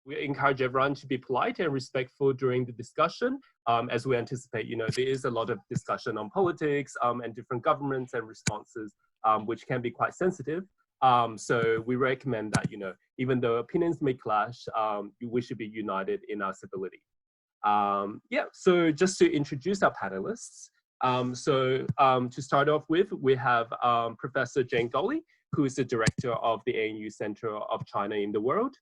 We encourage everyone to be polite and respectful during the discussion, as we anticipate, there is a lot of discussion on politics and different governments and responses, which can be quite sensitive. So we recommend that, even though opinions may clash, we should be united in our civility. So just to introduce our panelists. To start off with, we have Professor Jiang Golley, who is the director of the ANU Center of China in the World.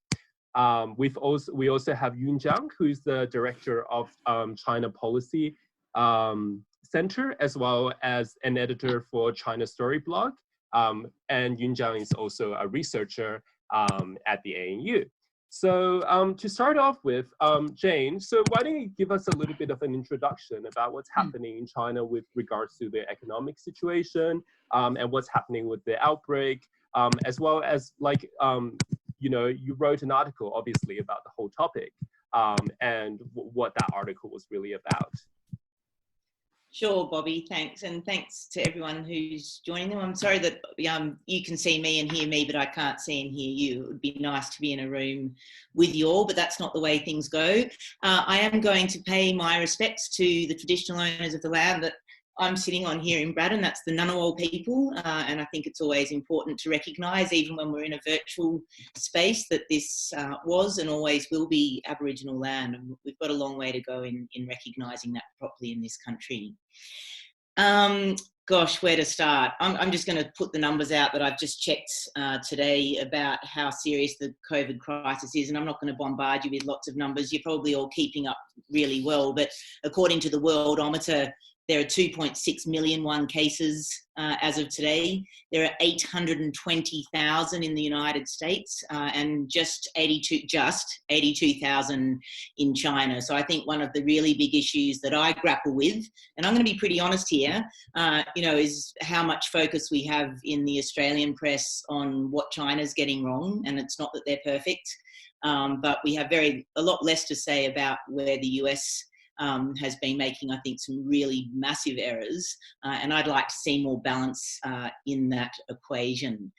We also have Jiang, who is the director of China Policy Center, as well as an editor for China Story blog. And Jiang is also a researcher at the ANU. So to start off with, Jane, so why don't you give us a little bit of an introduction about what's happening in China with regards to the economic situation and what's happening with the outbreak, as well as you wrote an article, obviously, about the whole topic and what that article was really about. Sure, Bobby, thanks. And thanks to everyone who's joining them. I'm sorry that you can see me and hear me, but I can't see and hear you. It would be nice to be in a room with you all, but that's not the way things go. I am going to pay my respects to the traditional owners of the land that I'm sitting on here in Braddon. That's the Ngunnawal people, and I think it's always important to recognise, even when we're in a virtual space, that this was and always will be Aboriginal land. And we've got a long way to go in recognising that properly in this country. Gosh, where to start? I'm just going to put the numbers out that I've just checked today about how serious the COVID crisis is, and I'm not going to bombard you with lots of numbers. You're probably all keeping up really well, but according to the Worldometer, there are 2.6 million cases as of today. There are 820,000 in the United States and just 82,000 in China. So I think one of the really big issues that I grapple with, and I'm going to be pretty honest here, is how much focus we have in the Australian press on what China's getting wrong. And it's not that they're perfect, but we have a lot less to say about where the US has been making, I think, some really massive errors, and I'd like to see more balance in that equation.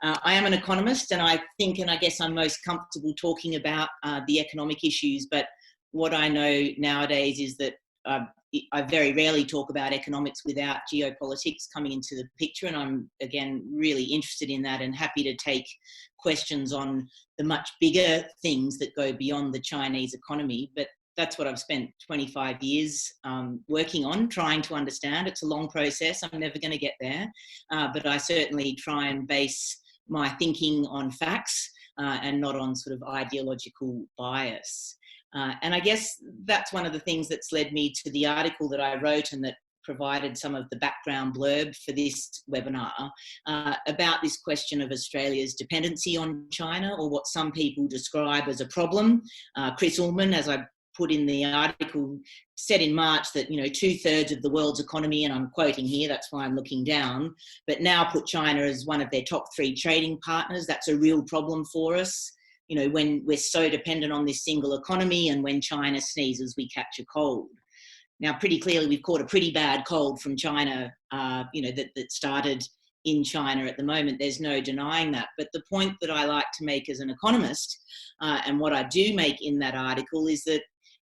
I am an economist, and I think, and I guess I'm most comfortable talking about the economic issues, but what I know nowadays is that I very rarely talk about economics without geopolitics coming into the picture, and I'm, again, really interested in that and happy to take questions on the much bigger things that go beyond the Chinese economy. But that's what I've spent 25 years working on, trying to understand. It's a long process. I'm never going to get there. But I certainly try and base my thinking on facts and not on sort of ideological bias. And I guess that's one of the things that's led me to the article that I wrote and that provided some of the background blurb for this webinar about this question of Australia's dependency on China, or what some people describe as a problem. Chris Ullman, as I put in the article, said in March that 2/3 of the world's economy, and I'm quoting here, that's why I'm looking down, but now put China as one of their top 3 trading partners. That's a real problem for us. When we're so dependent on this single economy, and when China sneezes, we catch a cold. Now, pretty clearly, we've caught a pretty bad cold from China, that started in China at the moment. There's no denying that. But the point that I like to make as an economist, and what I do make in that article, is that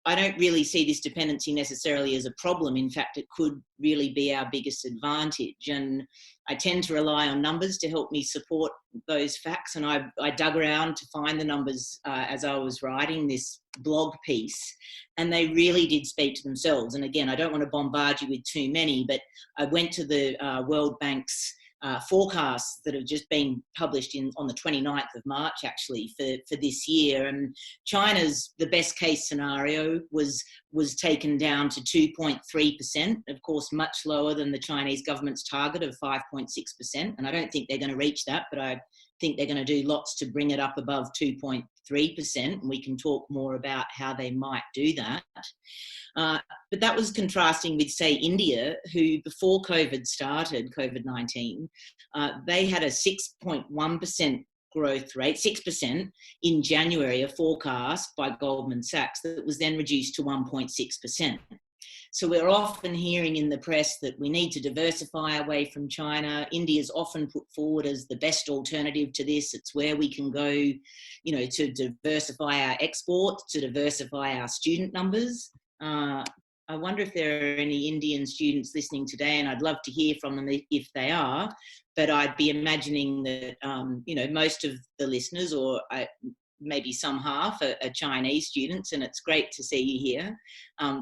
I don't really see this dependency necessarily as a problem. In fact, it could really be our biggest advantage. And I tend to rely on numbers to help me support those facts. And I dug around to find the numbers as I was writing this blog piece, and they really did speak to themselves. And again, I don't want to bombard you with too many, but I went to the World Bank's forecasts that have just been published on the 29th of March, actually, for this year. And China's, the best case scenario was taken down to 2.3%, of course, much lower than the Chinese government's target of 5.6%. And I don't think they're going to reach that, but I think they're going to do lots to bring it up above 2.3%. And we can talk more about how they might do that. But that was contrasting with, say, India, who before COVID-19, they had a 6.1% growth rate, 6% in January, a forecast by Goldman Sachs that was then reduced to 1.6%. So we're often hearing in the press that we need to diversify away from China. India is often put forward as the best alternative to this. It's where we can go, you know, to diversify our export, to diversify our student numbers. I wonder if there are any Indian students listening today, and I'd love to hear from them if they are, but I'd be imagining that, you know, most of the listeners, or maybe some half, are Chinese students, and it's great to see you here.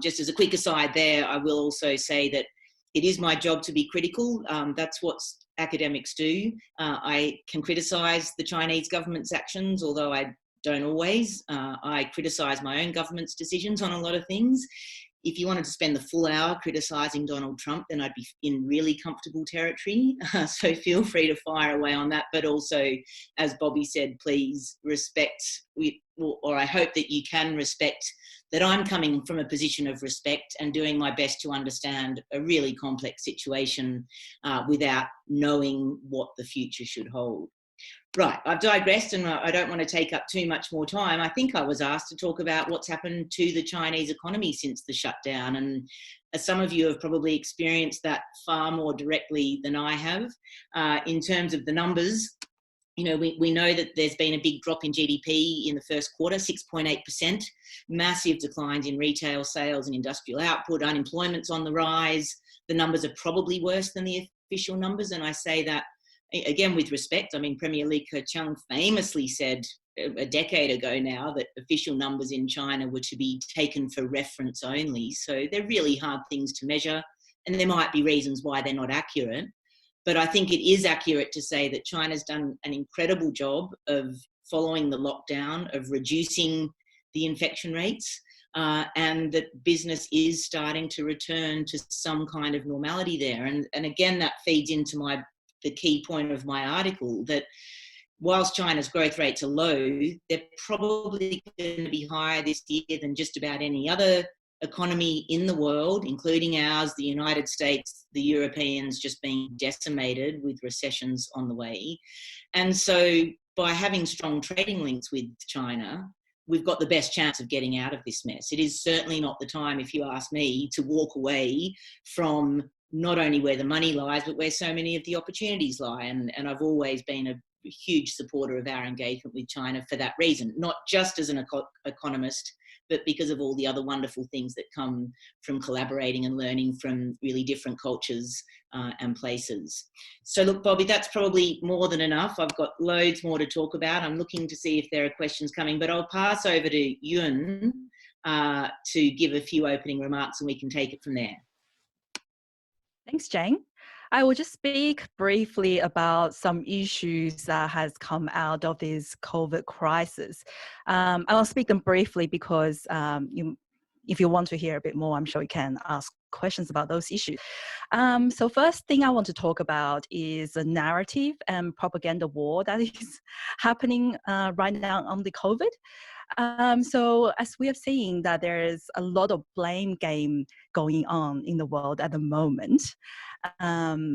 Just as a quick aside there, I will also say that it is my job to be critical. That's what academics do. I can criticise the Chinese government's actions, although I don't always. I criticise my own government's decisions on a lot of things. If you wanted to spend the full hour criticising Donald Trump, then I'd be in really comfortable territory. So feel free to fire away on that. But also, as Bobby said, please respect, or I hope that you can respect that I'm coming from a position of respect and doing my best to understand a really complex situation without knowing what the future should hold. Right, I've digressed and I don't want to take up too much more time. I think I was asked to talk about what's happened to the Chinese economy since the shutdown. And as some of you have probably experienced that far more directly than I have, in terms of the numbers, you know, we know that there's been a big drop in GDP in the first quarter, 6.8%, massive declines in retail sales and industrial output, unemployment's on the rise. The numbers are probably worse than the official numbers, and I say that again with respect. I mean, Premier Li Keqiang famously said a decade ago now that official numbers in China were to be taken for reference only. So they're really hard things to measure, and there might be reasons why they're not accurate. But I think it is accurate to say that China's done an incredible job of following the lockdown, of reducing the infection rates, and that business is starting to return to some kind of normality there. And again, that feeds into the key point of my article, that whilst China's growth rates are low, they're probably going to be higher this year than just about any other economy in the world, including ours, the United States, the Europeans just being decimated with recessions on the way. And so by having strong trading links with China, we've got the best chance of getting out of this mess. It is certainly not the time, if you ask me, to walk away from not only where the money lies, but where so many of the opportunities lie. And I've always been a huge supporter of our engagement with China for that reason, not just as an economist, but because of all the other wonderful things that come from collaborating and learning from really different cultures and places. So look, Bobby, that's probably more than enough. I've got loads more to talk about. I'm looking to see if there are questions coming, but I'll pass over to Yun to give a few opening remarks and we can take it from there. Thanks, Jiang. I will just speak briefly about some issues that has come out of this COVID crisis. I'll speak them briefly because if you want to hear a bit more, I'm sure you can ask questions about those issues. So first thing I want to talk about is the narrative and propaganda war that is happening right now on the COVID. So as we have seen that there is a lot of blame game going on in the world at the moment,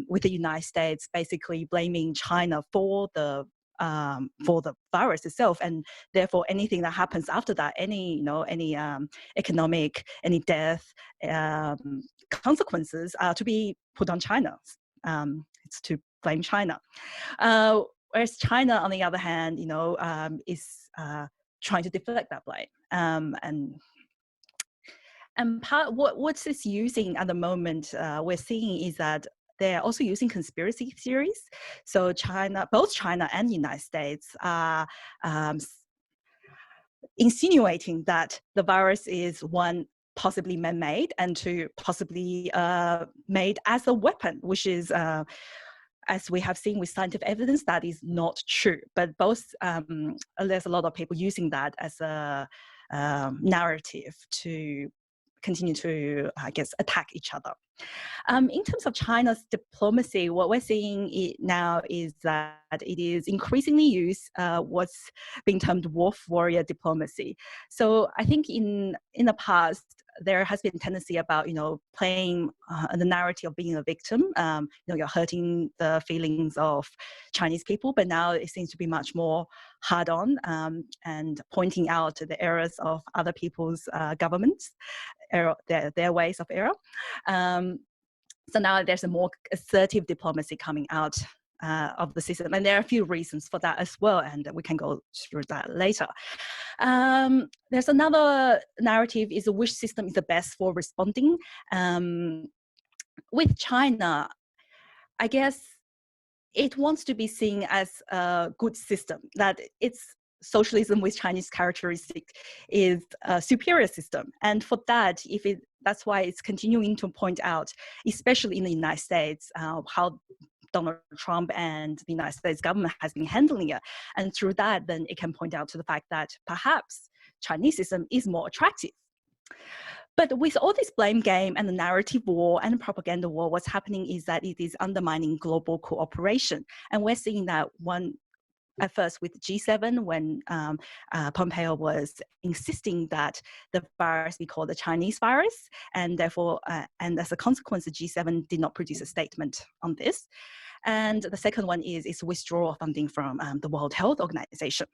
with the United States basically blaming China for the virus itself, and therefore anything that happens after that, any economic, any death consequences are to be put on China. It's to blame China. Whereas China, on the other hand, is trying to deflect that blame. And what's this using at the moment we're seeing is that they're also using conspiracy theories. So both China and the United States are insinuating that the virus is one possibly man-made and two possibly made as a weapon, which is as we have seen with scientific evidence, that is not true. But both, there's a lot of people using that as a narrative to continue to, I guess, attack each other. In terms of China's diplomacy, what we're seeing now is that it is increasingly used what's being termed wolf warrior diplomacy. So I think in the past, there has been a tendency about, playing the narrative of being a victim. You're hurting the feelings of Chinese people, but now it seems to be much more hard on and pointing out the errors of other people's governments, their ways of error. So now there's a more assertive diplomacy coming out of the system, and there are a few reasons for that as well, and we can go through that later. There's another narrative is which system is the best for responding. With China, I guess it wants to be seen as a good system, that its socialism with Chinese characteristics is a superior system. And for that, that's why it's continuing to point out, especially in the United States, how Donald Trump and the United States government has been handling it. And through that, then it can point out to the fact that perhaps Chinese system is more attractive. But with all this blame game and the narrative war and propaganda war, what's happening is that it is undermining global cooperation. And we're seeing that at first with G7, when Pompeo was insisting that the virus be called the Chinese virus, and therefore, and as a consequence, the G7 did not produce a statement on this. And the second one is its withdrawal of funding from the World Health Organization.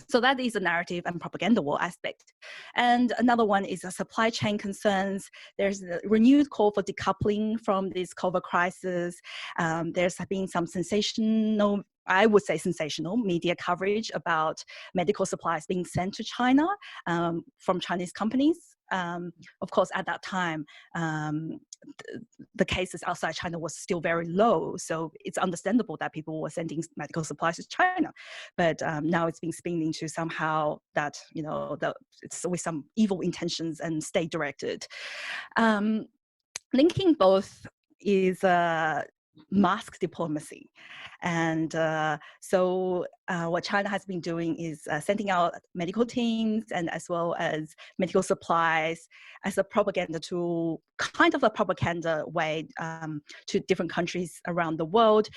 So that is a narrative and propaganda war aspect. And another one is supply chain concerns. There's a renewed call for decoupling from this COVID crisis. There's been some sensational media coverage about medical supplies being sent to China from Chinese companies. Of course, at that time, the cases outside China was still very low, so it's understandable that people were sending medical supplies to China. But now it's being spun into somehow that, it's with some evil intentions and state-directed. Linking both is mask diplomacy. And so what China has been doing is sending out medical teams and as well as medical supplies as a propaganda tool, kind of a propaganda way to different countries around the world.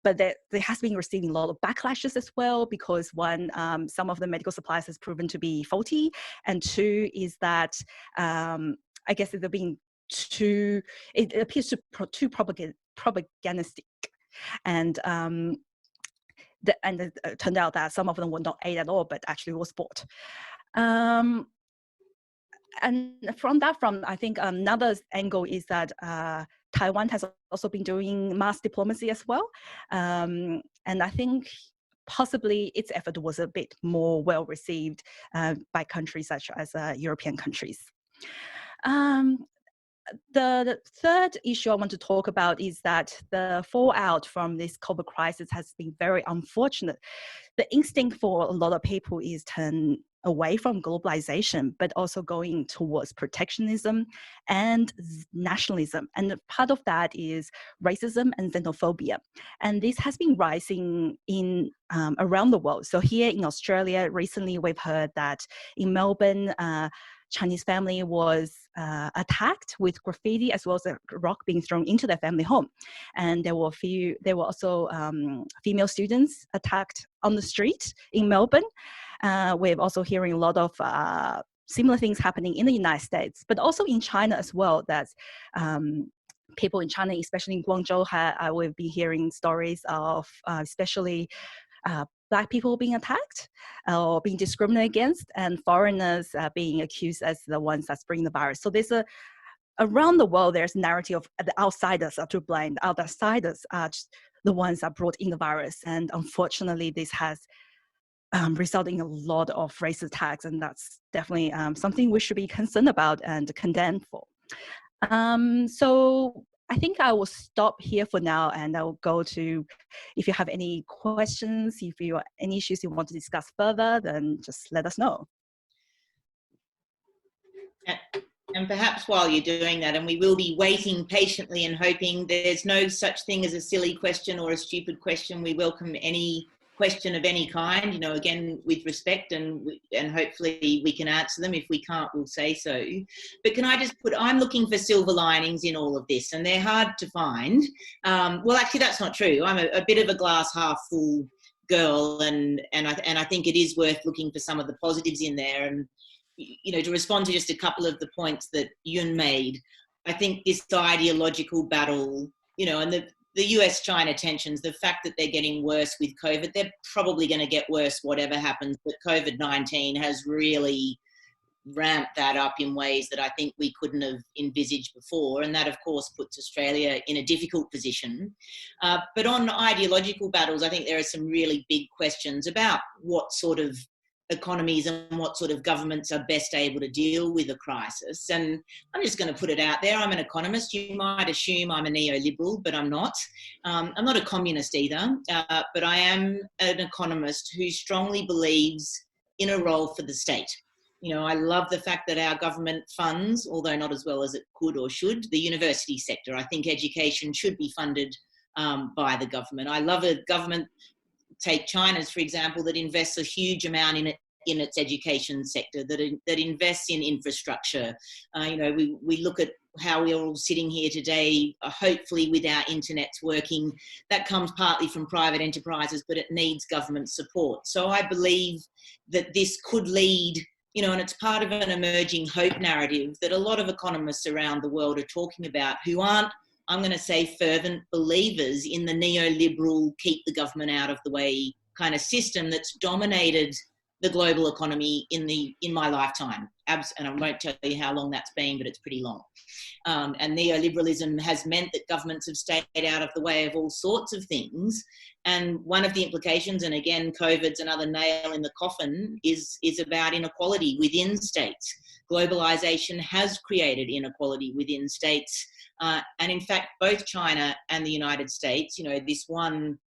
But there has been receiving a lot of backlashes as well, because one, some of the medical supplies has proven to be faulty, and two is that I guess they're being it appears too propagandistic, and it turned out that some of them were not aid at all, but actually was bought. And from that front, I think another angle is that Taiwan has also been doing mass diplomacy as well, and I think possibly its effort was a bit more well received by countries such as European countries. The third issue I want to talk about is that the fallout from this COVID crisis has been very unfortunate. The instinct for a lot of people is turn away from globalization, but also going towards protectionism and nationalism. And part of that is racism and xenophobia. And this has been rising in around the world. So here in Australia, recently we've heard that in Melbourne, Chinese family was attacked with graffiti as well as a rock being thrown into their family home, and there were also female students attacked on the street in Melbourne. We're also hearing a lot of similar things happening in the United States, but also in China as well. That people in China, especially in Guangzhou, we've been hearing stories of especially Black people being attacked or being discriminated against, and foreigners being accused as the ones that's bringing the virus. So there's around the world, there's narrative of the outsiders are to blame. The outsiders are the ones that brought in the virus. And unfortunately, this has resulted in a lot of racist attacks. And that's definitely something we should be concerned about and condemned for. So I think I will stop here for now, and I will go to, if you have any questions, if you have any issues you want to discuss further, then just let us know. And perhaps while you're doing that, and we will be waiting patiently and hoping, there's no such thing as a silly question or a stupid question. We welcome any question of any kind, again, with respect, and hopefully we can answer them. If we can't, we'll say so. But can I just I'm looking for silver linings in all of this, and they're hard to find. Well, actually, that's not true. I'm a bit of a glass half full girl, and I think it is worth looking for some of the positives in there. And, to respond to just a couple of the points that Yun made, I think this ideological battle, and the US-China tensions, the fact that they're getting worse with COVID, they're probably going to get worse whatever happens, but COVID-19 has really ramped that up in ways that I think we couldn't have envisaged before. And that, of course, puts Australia in a difficult position. But on ideological battles, I think there are some really big questions about what sort of economies and what sort of governments are best able to deal with a crisis. And I'm just going to put it out there. I'm an economist. You might assume I'm a neoliberal, but I'm not. I'm not a communist either, but I am an economist who strongly believes in a role for the state. You know, I love the fact that our government funds, although not as well as it could or should, the university sector. I think education should be funded by the government. I love a government, take China's, for example, that invests a huge amount in its education sector, that invests in infrastructure. You know, we look at how we're all sitting here today, hopefully with our internets working. That comes partly from private enterprises, but it needs government support. So I believe that this could lead, you know, and it's part of an emerging hope narrative that a lot of economists around the world are talking about, who aren't, I'm going to say, fervent believers in the neoliberal, keep the government out of the way kind of system that's dominated the global economy in my lifetime. And I won't tell you how long that's been, but it's pretty long. And neoliberalism has meant that governments have stayed out of the way of all sorts of things. And one of the implications, and again, COVID's another nail in the coffin, is about inequality within states. Globalisation has created inequality within states. And in fact, both China and the United States, you know, this one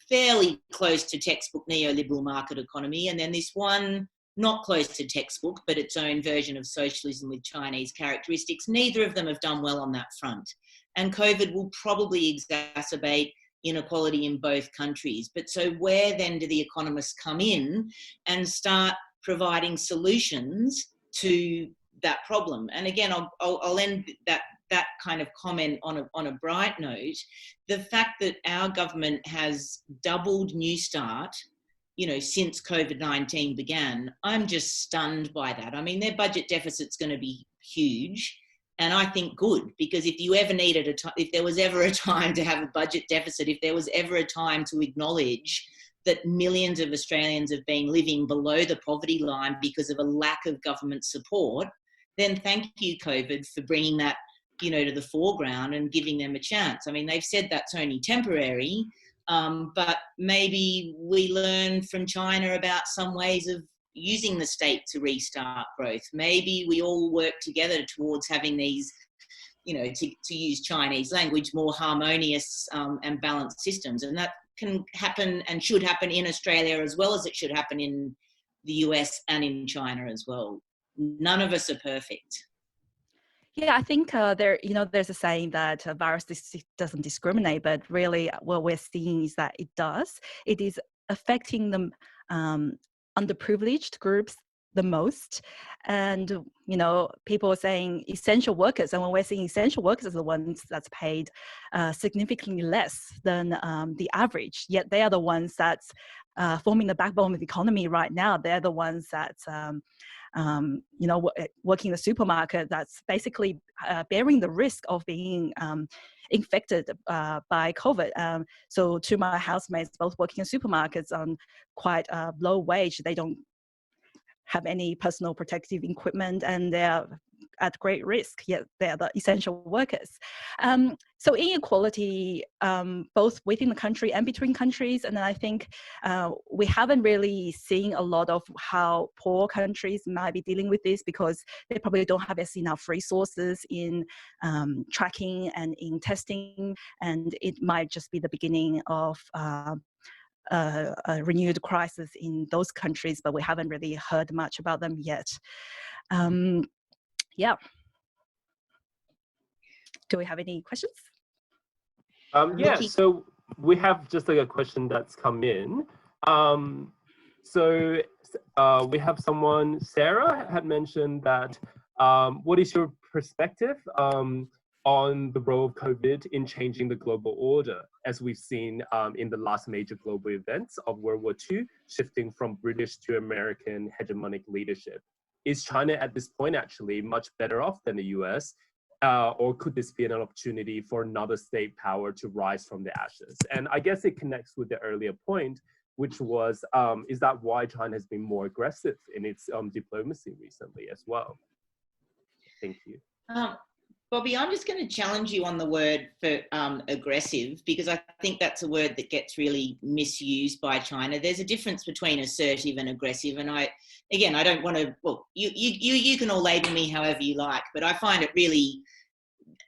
fairly close to textbook neoliberal market economy, and then this one not close to textbook, but its own version of socialism with Chinese characteristics. Neither of them have done well on that front. And COVID will probably exacerbate inequality in both countries. But so where then do the economists come in and start providing solutions to that problem? And again, I'll end that kind of comment on a bright note. The fact that our government has doubled New Start, you know, since COVID-19 began, I'm just stunned by that. I mean, their budget deficit's going to be huge, and I think good, because if you ever needed if there was ever a time to have a budget deficit, if there was ever a time to acknowledge that millions of Australians have been living below the poverty line because of a lack of government support, then thank you, COVID, for bringing that, you know, to the foreground and giving them a chance. I mean, they've said that's only temporary, but maybe we learn from China about some ways of using the state to restart growth. Maybe we all work together towards having these, you know, to use Chinese language, more harmonious and balanced systems. And that can happen and should happen in Australia as well as it should happen in the US and in China as well. None of us are perfect. Yeah, I think there's a saying that a virus doesn't discriminate, but really what we're seeing is that it does. It is affecting the underprivileged groups the most. And, you know, people are saying essential workers, and when we're seeing essential workers as the ones that's paid significantly less than the average, yet they are the ones that's forming the backbone of the economy right now. They're the ones that's working in the supermarket, that's basically bearing the risk of being infected by COVID. So to my housemates, both working in supermarkets on quite a low wage, they don't have any personal protective equipment, and they're at great risk, yet they're the essential workers. So inequality, both within the country and between countries, and I think we haven't really seen a lot of how poor countries might be dealing with this, because they probably don't have enough resources in tracking and in testing, and it might just be the beginning of a renewed crisis in those countries, but we haven't really heard much about them yet. Yeah. Do we have any questions? Yeah, so we have just like a question that's come in. So we have someone, Sarah had mentioned that, what is your perspective on the role of COVID in changing the global order, as we've seen in the last major global events of World War II, shifting from British to American hegemonic leadership? Is China at this point actually much better off than the US or could this be an opportunity for another state power to rise from the ashes? And I guess it connects with the earlier point, which was, is that why China has been more aggressive in its diplomacy recently as well? Thank you. Bobby, I'm just going to challenge you on the word for aggressive, because I think that's a word that gets really misused by China. There's a difference between assertive and aggressive. And I don't want to, well, you can all label me however you like, but I find it really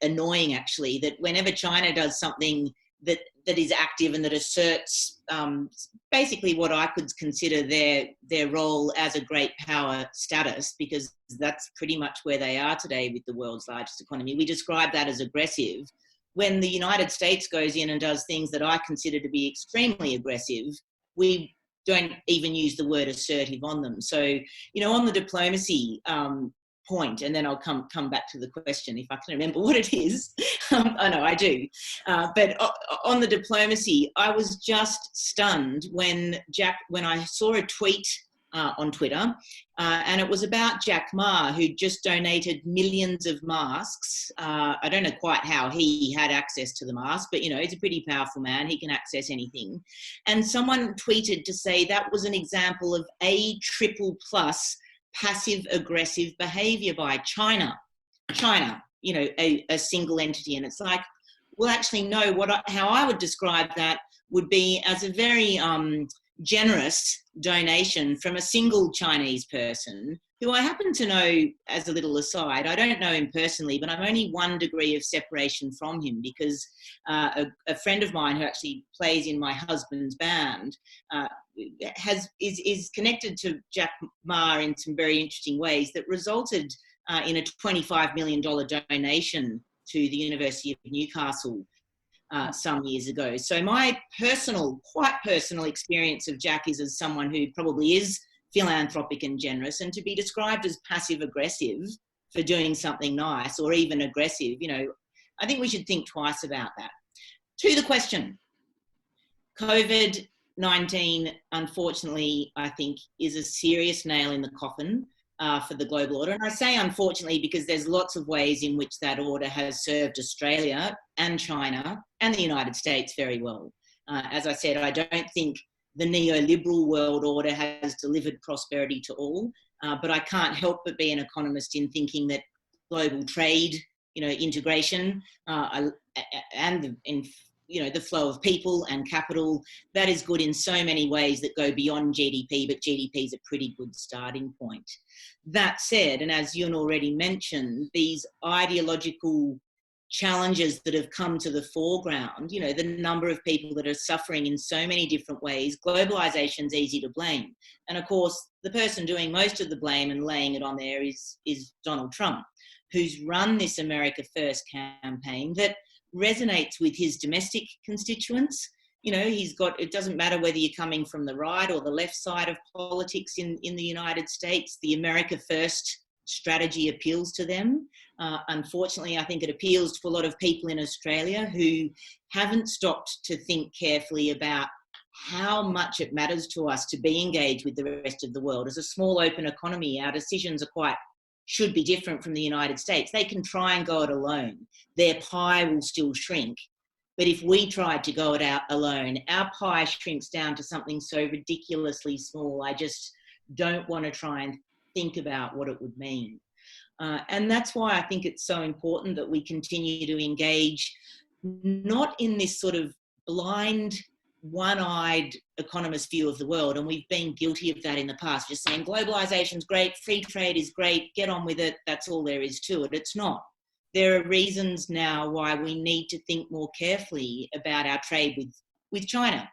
annoying, actually, that whenever China does something that is active and that asserts basically what I could consider their role as a great power status, because that's pretty much where they are today with the world's largest economy. We describe that as aggressive. When the United States goes in and does things that I consider to be extremely aggressive, we don't even use the word assertive on them. So, on the diplomacy point, and then I'll come back to the question if I can remember what it is. I know I do. But on the diplomacy, I was just stunned when I saw a tweet on Twitter, and it was about Jack Ma, who just donated millions of masks. I don't know quite how he had access to the mask, but he's a pretty powerful man. He can access anything. And someone tweeted to say that was an example of A++ passive aggressive behavior by China, a single entity. And it's like, well, actually, no, how I would describe that would be as a very generous donation from a single Chinese person who I happen to know, as a little aside. I don't know him personally, but I'm only 1 degree of separation from him, because a friend of mine who actually plays in my husband's band is connected to Jack Ma in some very interesting ways that resulted in a $25 million donation to the University of Newcastle some years ago. So my quite personal experience of Jack is as someone who probably is philanthropic and generous, and to be described as passive aggressive for doing something nice, or even aggressive, I think we should think twice about that. To the question, COVID-19, unfortunately, I think is a serious nail in the coffin for the global order. And I say unfortunately because there's lots of ways in which that order has served Australia and China and the United States very well. As I said, I don't think the neoliberal world order has delivered prosperity to all, but I can't help but be an economist in thinking that global trade, integration, and the flow of people and capital, that is good in so many ways that go beyond GDP, but GDP is a pretty good starting point. That said, and as Yun already mentioned, these ideological challenges that have come to the foreground, the number of people that are suffering in so many different ways, globalisation is easy to blame. And of course, the person doing most of the blame and laying it on there is Donald Trump, who's run this America First campaign that resonates with his domestic constituents. It doesn't matter whether you're coming from the right or the left side of politics in the United States, the America First strategy appeals to them. Unfortunately, I think it appeals to a lot of people in Australia who haven't stopped to think carefully about how much it matters to us to be engaged with the rest of the world. As a small open economy, our decisions should be different from the United States. They can try and go it alone. Their pie will still shrink. But if we tried to go it out alone, our pie shrinks down to something so ridiculously small. I just don't want to try and think about what it would mean. And that's why I think it's so important that we continue to engage, not in this sort of blind, one-eyed economist view of the world. And we've been guilty of that in the past, just saying globalization's great, free trade is great, get on with it, that's all there is to it. It's not. There are reasons now why we need to think more carefully about our trade with China.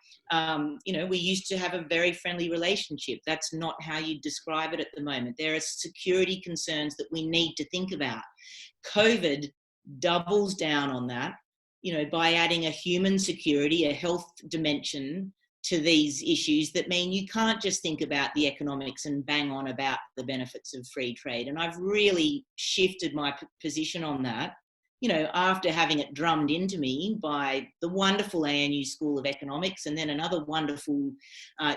We used to have a very friendly relationship. That's not how you describe it at the moment. There are security concerns that we need to think about. COVID doubles down on that, by adding a human security, a health dimension to these issues that mean you can't just think about the economics and bang on about the benefits of free trade. And I've really shifted my position on that, after having it drummed into me by the wonderful ANU School of Economics and then another wonderful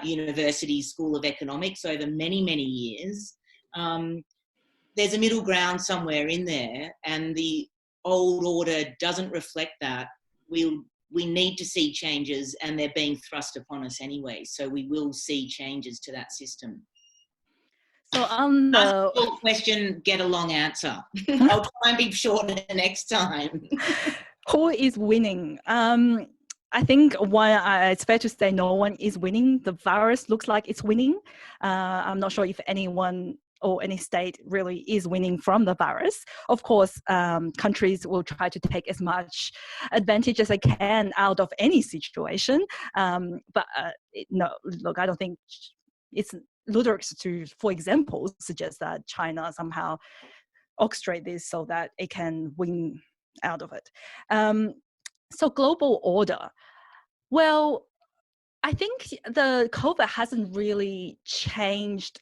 university School of Economics over many, many years. There's a middle ground somewhere in there, and the old order doesn't reflect that, we need to see changes, and they're being thrust upon us anyway. So we will see changes to that system. So on Ask the a short question, get a long answer. I'll try and be shorter next time. who is winning? I think it's fair to say no one is winning. The virus looks like it's winning. I'm not sure if anyone or any state really is winning from the virus. Of course, countries will try to take as much advantage as they can out of any situation. But no, look, I don't think it's ludicrous to, for example, suggest that China somehow orchestrate this so that it can win out of it. So global order. Well, I think the COVID hasn't really changed.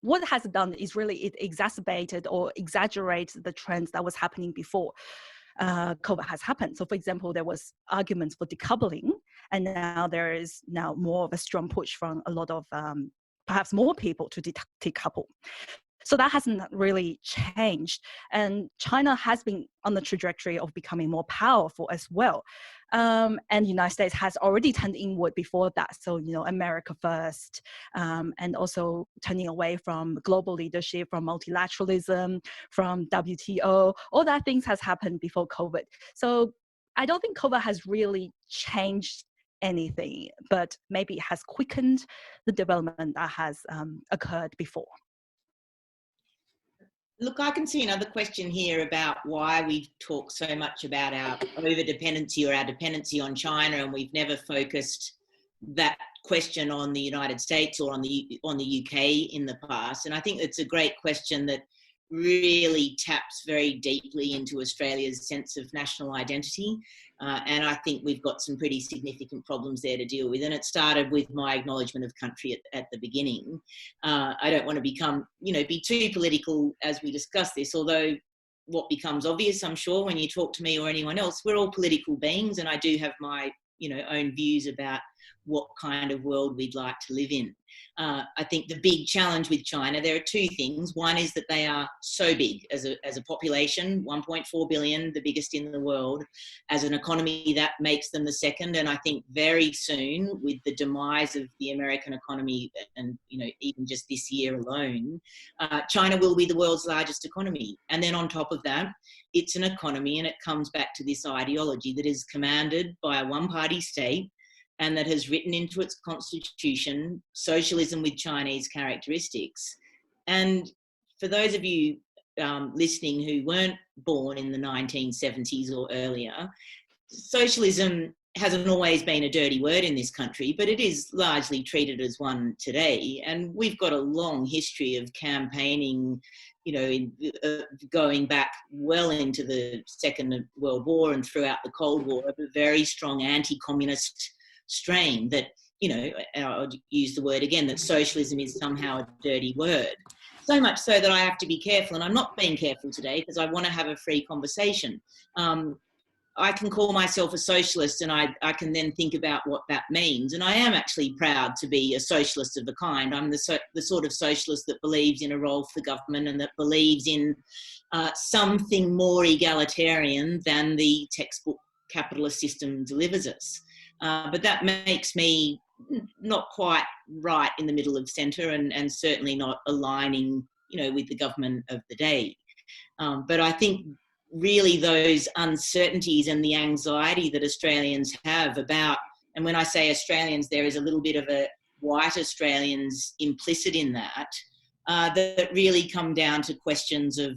What it has done is really it exacerbated or exaggerates the trends that was happening before COVID has happened. So for example, there was arguments for decoupling, and now there is now more of a strong push from a lot of perhaps more people to decouple. So that hasn't really changed. And China has been on the trajectory of becoming more powerful as well. And the United States has already turned inward before that. So, America first, and also turning away from global leadership, from multilateralism, from WTO, all that things has happened before COVID. So I don't think COVID has really changed anything, but maybe it has quickened the development that has occurred before. Look, I can see another question here about why we talk so much about our over-dependency or our dependency on China, and we've never focused that question on the United States or on the UK in the past. And I think it's a great question that really taps very deeply into Australia's sense of national identity. And I think we've got some pretty significant problems there to deal with. And it started with my acknowledgement of country at the beginning. I don't want to become, be too political as we discuss this, although what becomes obvious, I'm sure, when you talk to me or anyone else, we're all political beings, and I do have my, own views about what kind of world we'd like to live in. I think the big challenge with China, there are two things. One is that they are so big as a population, 1.4 billion, the biggest in the world. As an economy, that makes them the second. And I think very soon, with the demise of the American economy, and even just this year alone, China will be the world's largest economy. And then on top of that, it's an economy, and it comes back to this ideology that is commanded by a one-party state, and that has written into its constitution socialism with Chinese characteristics. And for those of you listening who weren't born in the 1970s or earlier, socialism hasn't always been a dirty word in this country, but it is largely treated as one today. And we've got a long history of campaigning, going back well into the Second World War and throughout the Cold War, of a very strong anti-communist strain that, I'll use the word again, that socialism is somehow a dirty word. So much so that I have to be careful, and I'm not being careful today because I want to have a free conversation. I can call myself a socialist, and I can then think about what that means. And I am actually proud to be a socialist of the kind. I'm the sort of socialist that believes in a role for government and that believes in something more egalitarian than the textbook capitalist system delivers us. But that makes me not quite right in the middle of centre, and certainly not aligning, with the government of the day. But I think really those uncertainties and the anxiety that Australians have about, and when I say Australians, there is a little bit of a white Australians implicit in that, that really come down to questions of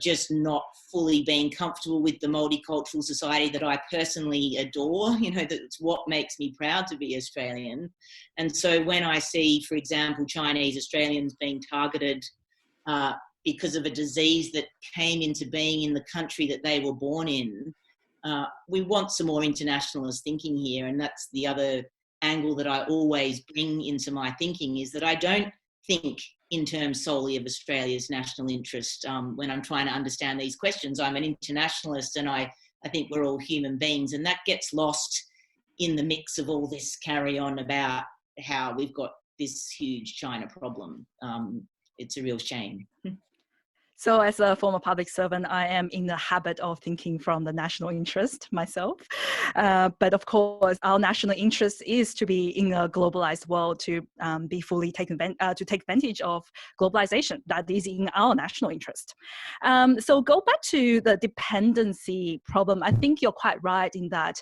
just not fully being comfortable with the multicultural society that I personally adore. That's what makes me proud to be Australian. And so when I see, for example, Chinese Australians being targeted because of a disease that came into being in the country that they were born in, we want some more internationalist thinking here. And that's the other angle that I always bring into my thinking, is that I don't think in terms solely of Australia's national interest when I'm trying to understand these questions. I'm an internationalist, and I think we're all human beings, and that gets lost in the mix of all this carry on about how we've got this huge China problem. It's a real shame. So as a former public servant, I am in the habit of thinking from the national interest myself. But of course, our national interest is to be in a globalized world, to be fully to take advantage of globalization. That is in our national interest. So go back to the dependency problem. I think you're quite right in that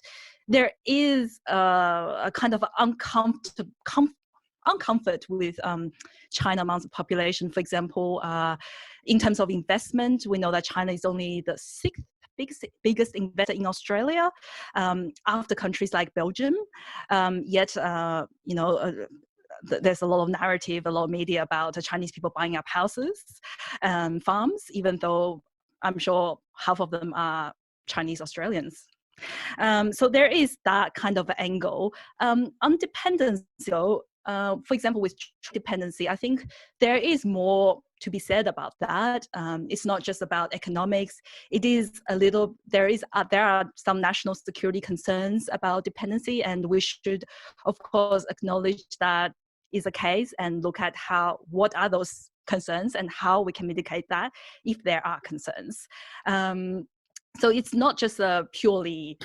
there is a kind of uncomfort with China amongst the population. For example, in terms of investment, we know that China is only the sixth biggest investor in Australia, after countries like Belgium. Yet, there's a lot of narrative, a lot of media about the Chinese people buying up houses and farms, even though I'm sure half of them are Chinese Australians. So there is that kind of angle. On dependency, though, for example, with dependency, I think there is more to be said about that. It's not just about economics. It is there are some national security concerns about dependency, and we should, of course, acknowledge that is the case and look at what are those concerns and how we can mitigate that if there are concerns. So it's not just a purely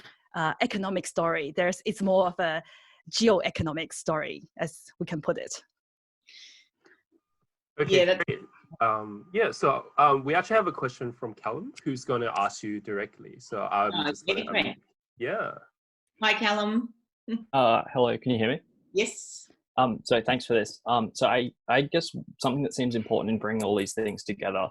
economic story. It's more of a geo-economic story, as we can put it. Okay, great. So we actually have a question from Callum, who's going to ask you directly. So great. Yeah. Hi, Callum. Hello, can you hear me? Yes. So thanks for this. So I guess something that seems important in bringing all these things together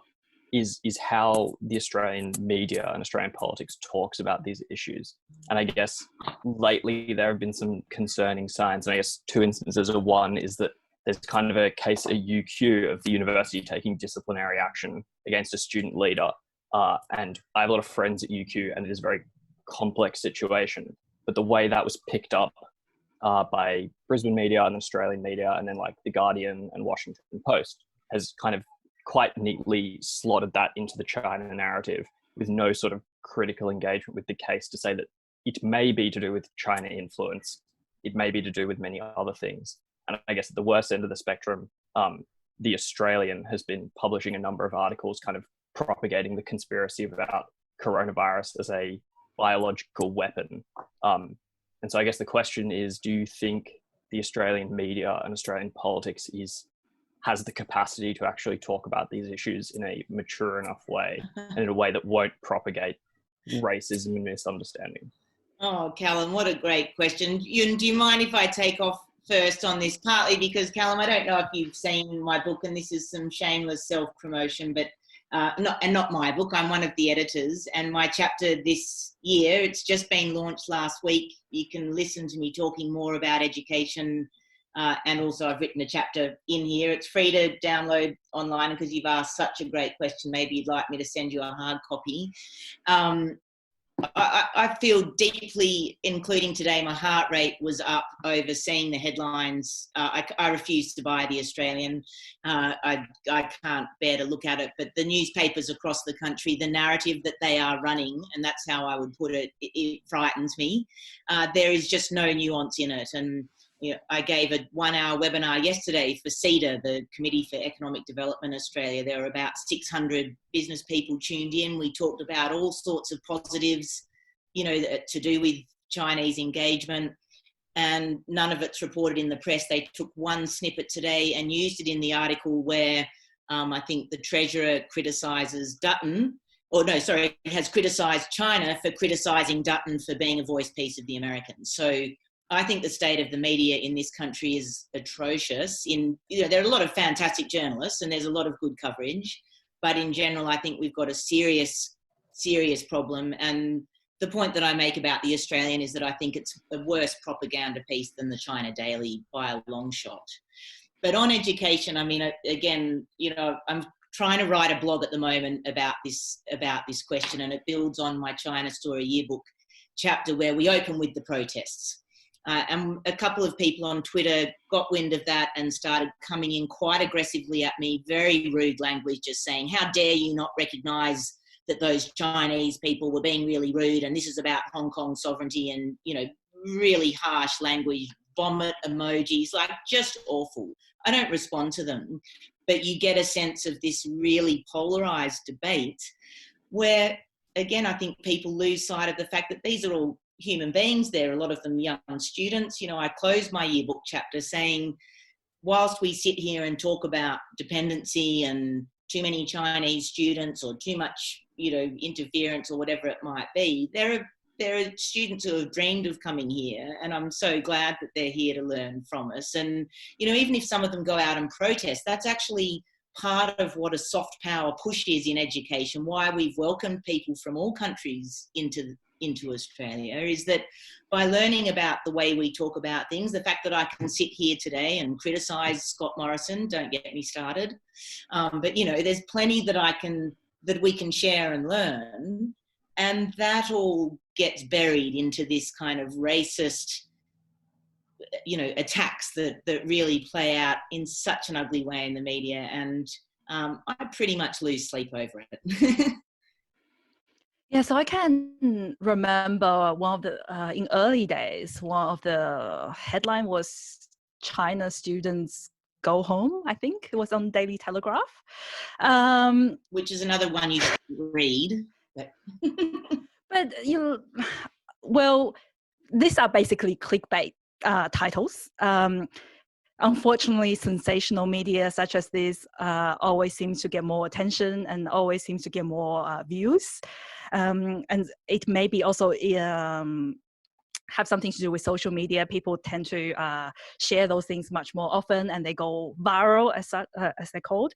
is how the Australian media and Australian politics talks about these issues. And I guess lately there have been some concerning signs. And I guess two instances. One is that there's kind of a case at UQ of the university taking disciplinary action against a student leader. And I have a lot of friends at UQ, and it is a very complex situation. But the way that was picked up by Brisbane media and Australian media, and then like The Guardian and Washington Post, has kind of quite neatly slotted that into the China narrative with no sort of critical engagement with the case to say that it may be to do with China influence, it may be to do with many other things. And I guess at the worst end of the spectrum, The Australian has been publishing a number of articles kind of propagating the conspiracy about coronavirus as a biological weapon. And so I guess the question is, do you think the Australian media and Australian politics has the capacity to actually talk about these issues in a mature enough way and in a way that won't propagate racism and misunderstanding? Oh, Callum, what a great question. Yun, do you mind if I take off first on this? Partly because, Callum, I don't know if you've seen my book, and this is some shameless self-promotion, but not my book. I'm one of the editors, and my chapter this year, it's just been launched last week. You can listen to me talking more about education, and also I've written a chapter in here. It's free to download online, because you've asked such a great question. Maybe you'd like me to send you a hard copy. I feel deeply, including today, my heart rate was up over seeing the headlines. I refuse to buy The Australian. I can't bear to look at it, but the newspapers across the country, the narrative that they are running, and that's how I would put it, it frightens me. There is just no nuance in it. And I gave a 1-hour webinar yesterday for CEDA, the Committee for Economic Development Australia. There were about 600 business people tuned in. We talked about all sorts of positives, to do with Chinese engagement, and none of it's reported in the press. They took one snippet today and used it in the article where I think the Treasurer has criticised China for criticising Dutton for being a voice piece of the Americans. So I think the state of the media in this country is atrocious. There are a lot of fantastic journalists and there's a lot of good coverage, but in general, I think we've got a serious, serious problem. And the point that I make about The Australian is that I think it's a worse propaganda piece than the China Daily by a long shot. But on education, I mean, again, I'm trying to write a blog at the moment about this question, and it builds on my China Story yearbook chapter where we open with the protests. And a couple of people on Twitter got wind of that and started coming in quite aggressively at me, very rude language, just saying, how dare you not recognise that those Chinese people were being really rude, and this is about Hong Kong sovereignty, and, really harsh language, vomit emojis, like just awful. I don't respond to them. but you get a sense of this really polarized debate where, again, I think people lose sight of the fact that these are all human beings. There are a lot of them young students. You know, I closed my yearbook chapter saying, whilst we sit here and talk about dependency and too many Chinese students or too much, you know, interference or whatever it might be, there are students who have dreamed of coming here, and I'm so glad that they're here to learn from us. And, you know, even if some of them go out and protest, that's actually part of what a soft power push is in education, why we've welcomed people from all countries into Australia, is that by learning about the way we talk about things, the fact that I can sit here today and criticise Scott Morrison, don't get me started, but, you know, there's plenty that we can share and learn, and that all gets buried into this kind of racist, you know, attacks that really play out in such an ugly way in the media, and I pretty much lose sleep over it. Yeah, so I can remember one of the, in early days, one of the headline was China students go home, I think. It was on Daily Telegraph. Which is another one you should read. But, but well, these are basically clickbait titles. Unfortunately, sensational media such as this always seems to get more attention and always seems to get more views. And it may be also have something to do with social media. People tend to share those things much more often, and they go viral, as they're called.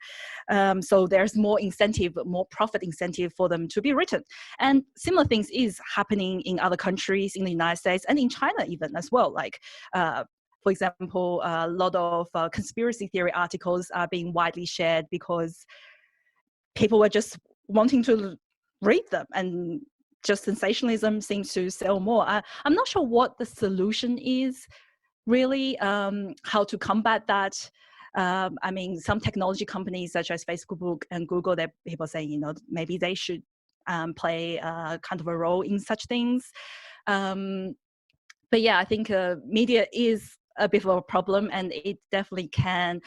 So there's more incentive, more profit incentive for them to be written. And similar things is happening in other countries, in the United States and in China even as well. Like, for example, a lot of conspiracy theory articles are being widely shared because people were just wanting to read them, and just sensationalism seems to sell more. I'm not sure what the solution is, really, how to combat that. I mean, some technology companies such as Facebook and Google, that people saying, you know, maybe they should play kind of a role in such things. But yeah, I think media is a bit of a problem, and it definitely can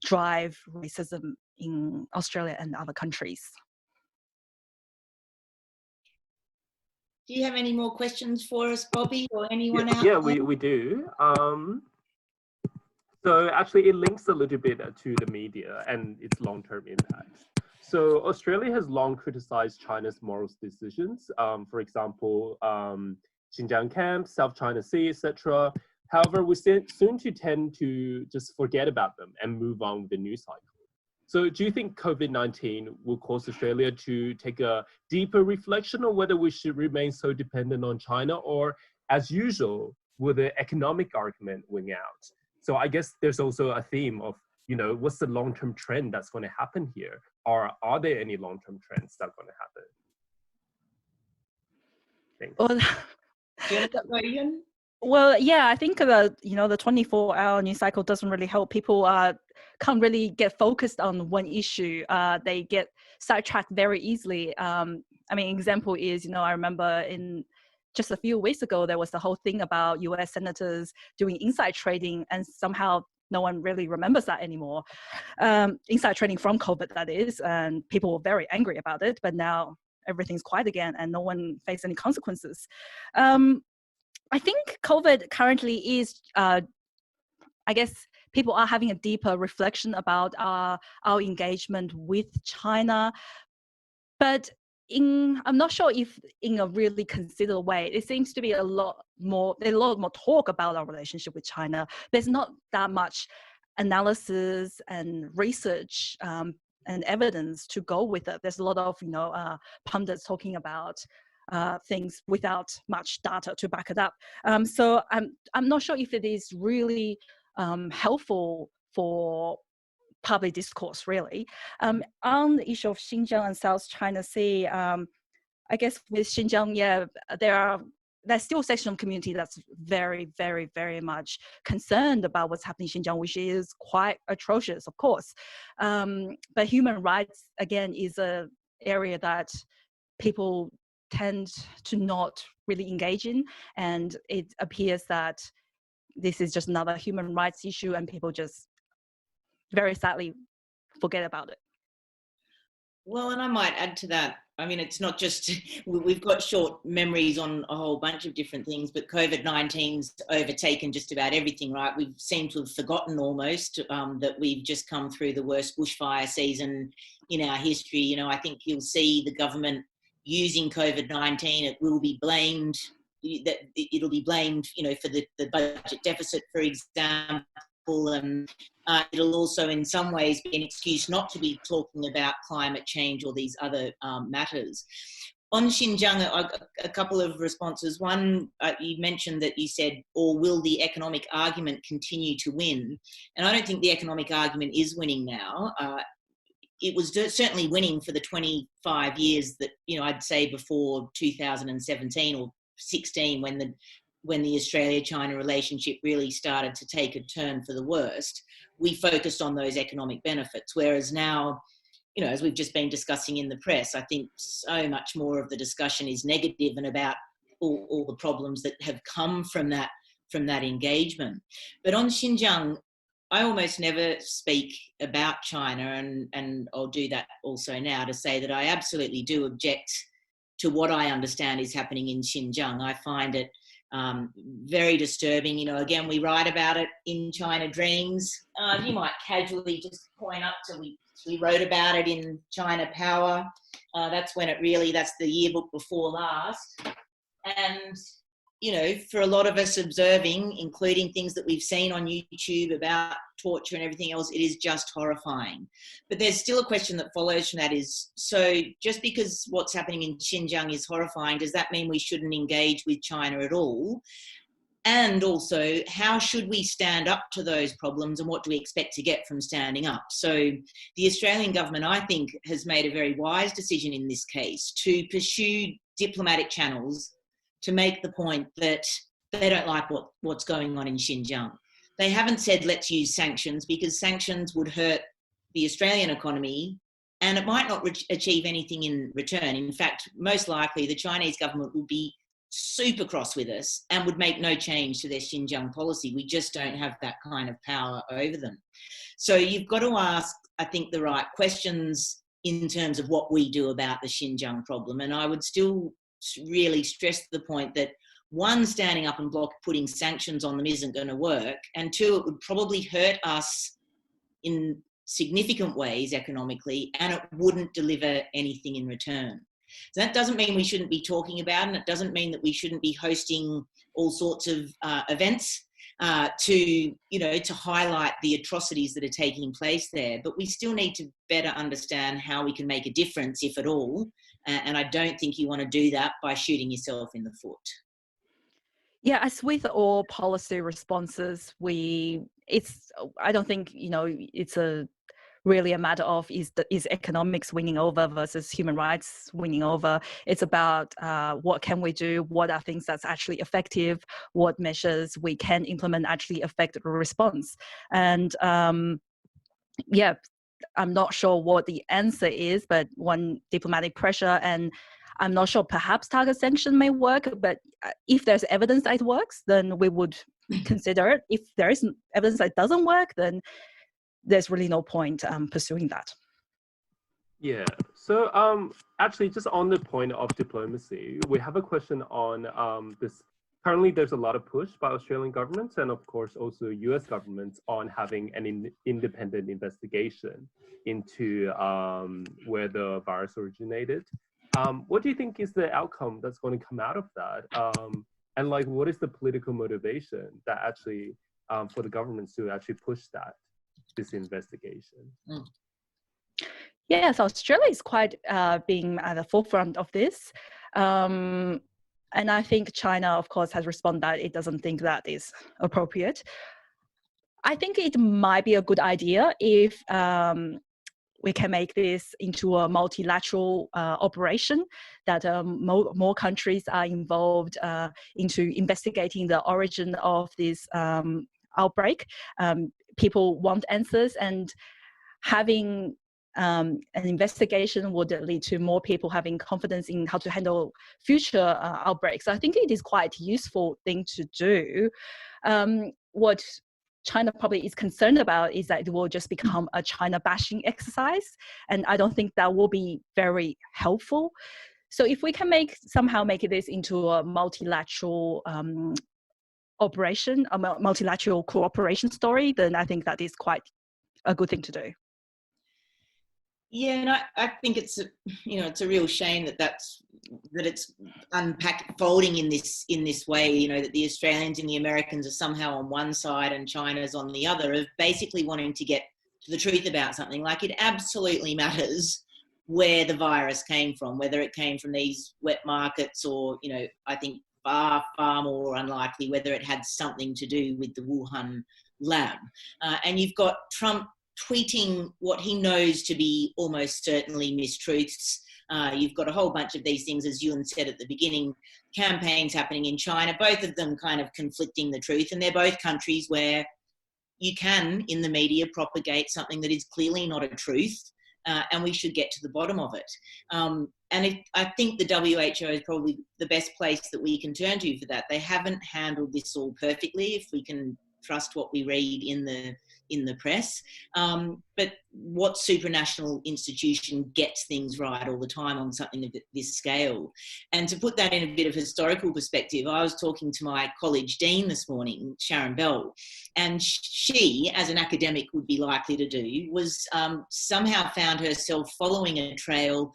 drive racism in Australia and other countries. do you have any more questions for us, Bobby, or anyone else? Yeah, we do. So actually, it links a little bit to the media and its long-term impacts. So Australia has long criticized China's moral decisions. For example, Xinjiang camp, South China Sea, etc. However, we soon to tend to just forget about them and move on with the news cycle. So do you think COVID-19 will cause Australia to take a deeper reflection on whether we should remain so dependent on China, or as usual, will the economic argument win out? So I guess there's also a theme of, you know, what's the long-term trend that's going to happen here? Or are there any long-term trends that are going to happen? Thanks. Well, Do you want to go, Ian? well, yeah, I think the 24-hour news cycle doesn't really help. People can't really get focused on one issue. They get sidetracked very easily. I mean, example is, you know, I remember in just a few weeks ago, there was the whole thing about US senators doing inside trading, and somehow no one really remembers that anymore. Inside trading from COVID, that is, and people were very angry about it, but now everything's quiet again and no one faced any consequences. I think COVID currently is, I guess people are having a deeper reflection about our engagement with China, but I'm not sure if in a really considered way. It seems to be there's a lot more talk about our relationship with China. There's not that much analysis and research and evidence to go with it. There's a lot of, pundits talking about things without much data to back it up. So I'm not sure if it is really helpful for public discourse, really. On the issue of Xinjiang and South China Sea, I guess with Xinjiang, yeah, there's still a section of community that's very, very, very much concerned about what's happening in Xinjiang, which is quite atrocious, of course. But human rights, again, is an area that people tend to not really engage in, and it appears that this is just another human rights issue, and people just very sadly forget about it. Well, and I might add to that. I mean, it's not just, we've got short memories on a whole bunch of different things, but COVID-19's overtaken just about everything, right? We seem to have forgotten almost that we've just come through the worst bushfire season in our history. You know, I think you'll see the government using COVID-19. It will be blamed, that it'll be blamed, you know, for the budget deficit, for example, and it'll also in some ways be an excuse not to be talking about climate change or these other matters. On Xinjiang, a couple of responses. One, you mentioned that you said, or will the economic argument continue to win? And I don't think the economic argument is winning now. It was certainly winning for the 25 years that, you know, I'd say before 2017 or 16, when the Australia-China relationship really started to take a turn for the worst. We focused on those economic benefits, whereas now, you know, as we've just been discussing in the press, I think so much more of the discussion is negative and about all the problems that have come from that engagement. But on Xinjiang, I almost never speak about China, and I'll do that also now to say that I absolutely do object to what I understand is happening in Xinjiang. I find it very disturbing. You know, again, we write about it in China Dreams. You might casually just point up to we wrote about it in China Power. That's when that's the yearbook before last. And, you know, for a lot of us observing, including things that we've seen on YouTube about torture and everything else, it is just horrifying. But there's still a question that follows from that is, so just because what's happening in Xinjiang is horrifying, does that mean we shouldn't engage with China at all? And also, how should we stand up to those problems, and what do we expect to get from standing up? So the Australian government, I think, has made a very wise decision in this case to pursue diplomatic channels to make the point that they don't like what's going on in Xinjiang. They haven't said, let's use sanctions, because sanctions would hurt the Australian economy and it might not achieve anything in return. In fact, most likely the Chinese government would be super cross with us and would make no change to their Xinjiang policy. We just don't have that kind of power over them. So you've got to ask, I think, the right questions in terms of what we do about the Xinjiang problem. And I would still really stress the point that, one, standing up and putting sanctions on them isn't going to work, and two, it would probably hurt us in significant ways economically, and it wouldn't deliver anything in return. So that doesn't mean we shouldn't be talking about it, and it doesn't mean that we shouldn't be hosting all sorts of events to highlight the atrocities that are taking place there. But we still need to better understand how we can make a difference, if at all. And I don't think you want to do that by shooting yourself in the foot. Yeah, as with all policy responses, I don't think, it's really a matter of is economics winning over versus human rights winning over. It's about what can we do, what are things that's actually effective, what measures we can implement actually affect the response. And I'm not sure what the answer is, but one, diplomatic pressure, and I'm not sure, perhaps target sanction may work, but if there's evidence that it works, then we would consider it. If there isn't evidence that it doesn't work, then there's really no point pursuing that. Yeah, so actually just on the point of diplomacy, we have a question on this. Currently, there's a lot of push by Australian governments and of course also US governments on having an independent investigation into where the virus originated. What do you think is the outcome that's going to come out of that? And like, what is the political motivation that actually for the governments to actually push this investigation? Yes, Australia is quite being at the forefront of this. And I think China, of course, has responded that it doesn't think that is appropriate. I think it might be a good idea if we can make this into a multilateral operation, that more countries are involved into investigating the origin of this outbreak. People want answers, and having an investigation would lead to more people having confidence in how to handle future outbreaks. So I think it is quite a useful thing to do. What China probably is concerned about is that it will just become a China bashing exercise. And I don't think that will be very helpful. So if we can somehow make this into a multilateral operation, a multilateral cooperation story, then I think that is quite a good thing to do. Yeah, and I think it's a real shame that it's folding in this way. That the Australians and the Americans are somehow on one side and China's on the other, of basically wanting to get to the truth about something. Like, it absolutely matters where the virus came from, whether it came from these wet markets or, I think far, far more unlikely whether it had something to do with the Wuhan lab. And you've got Trump tweeting what he knows to be almost certainly mistruths. You've got a whole bunch of these things, as Ewan said at the beginning, campaigns happening in China, both of them kind of conflicting the truth. And they're both countries where you can, in the media, propagate something that is clearly not a truth, and we should get to the bottom of it. I think the WHO is probably the best place that we can turn to for that. They haven't handled this all perfectly, if we can trust what we read in the press. But what supranational institution gets things right all the time on something of this scale? And to put that in a bit of historical perspective, I was talking to my college dean this morning, Sharon Bell, and she, as an academic would be likely to do, was somehow found herself following a trail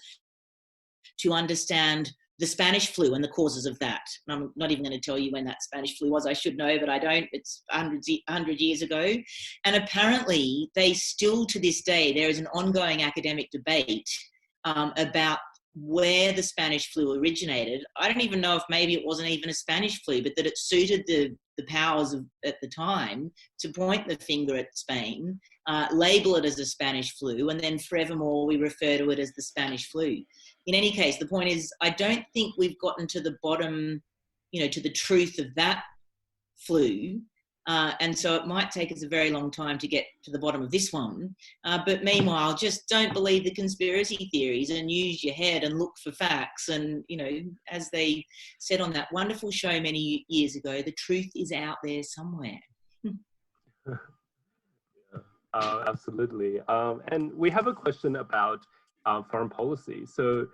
to understand the Spanish flu and the causes of that. And I'm not even going to tell you when that Spanish flu was. I should know, but I don't. It's 100 years ago. And apparently they still, to this day, there is an ongoing academic debate about where the Spanish flu originated. I don't even know if maybe it wasn't even a Spanish flu, but that it suited the powers at the time to point the finger at Spain, label it as a Spanish flu, and then forevermore we refer to it as the Spanish flu. In any case, the point is, I don't think we've gotten to the bottom, to the truth of that flu. And so it might take us a very long time to get to the bottom of this one. But meanwhile, just don't believe the conspiracy theories and use your head and look for facts. And, as they said on that wonderful show many years ago, the truth is out there somewhere. Absolutely. And we have a question about foreign policy. So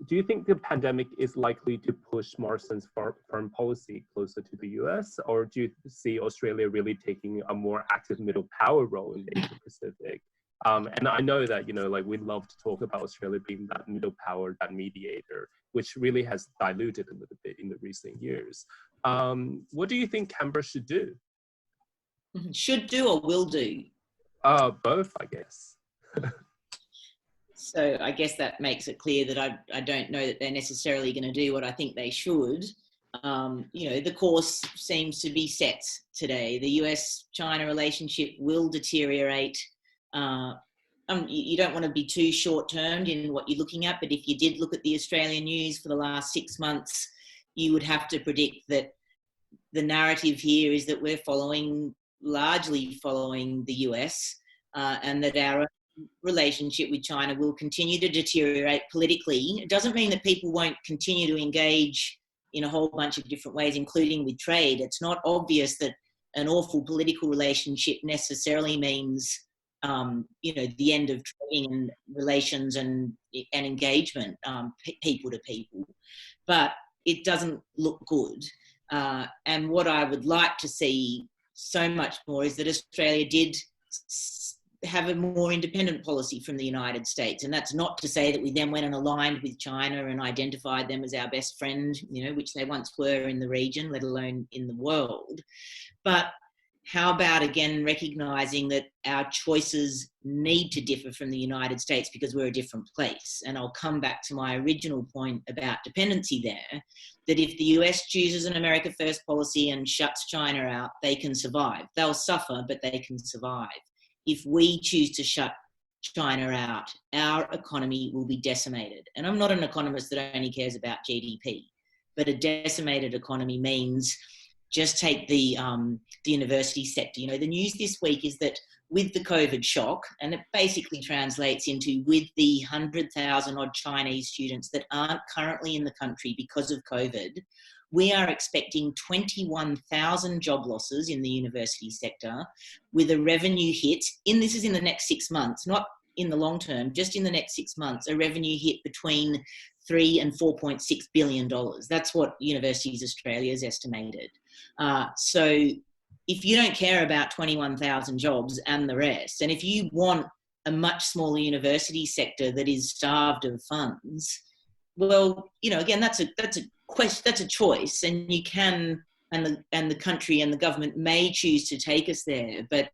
do you think the pandemic is likely to push Morrison's foreign policy closer to the US, or do you see Australia really taking a more active middle power role in the Asia-Pacific? And I know that, we love to talk about Australia being that middle power, that mediator, which really has diluted a little bit in the recent years. What do you think Canberra should do? Should do or will do? Both, I guess. So I guess that makes it clear that I don't know that they're necessarily going to do what I think they should. The course seems to be set today. The US-China relationship will deteriorate. You don't want to be too short-termed in what you're looking at, but if you did look at the Australian news for the last 6 months, you would have to predict that the narrative here is that we're largely following the US, and that our relationship with China will continue to deteriorate politically. It doesn't mean that people won't continue to engage in a whole bunch of different ways, including with trade. It's not obvious that an awful political relationship necessarily means, the end of trading and relations and engagement, people to people. But it doesn't look good. And what I would like to see so much more is that Australia did have a more independent policy from the United States. And that's not to say that we then went and aligned with China and identified them as our best friend, which they once were in the region, let alone in the world. But how about, again, recognising that our choices need to differ from the United States because we're a different place? And I'll come back to my original point about dependency there, that if the US chooses an America First policy and shuts China out, they can survive. They'll suffer, but they can survive. If we choose to shut China out, our economy will be decimated. And I'm not an economist that only cares about GDP, but a decimated economy means, just take the university sector. The news this week is that with the COVID shock, and it basically translates into with the 100,000 odd Chinese students that aren't currently in the country because of COVID, we are expecting 21,000 job losses in the university sector, with a revenue hit this is in the next 6 months, not in the long term, just in the next 6 months, a revenue hit between $3 and $4.6 billion. That's what Universities Australia has estimated. So if you don't care about 21,000 jobs and the rest, and if you want a much smaller university sector that is starved of funds, well, again, that's a choice, and you can, and the country and the government may choose to take us there, but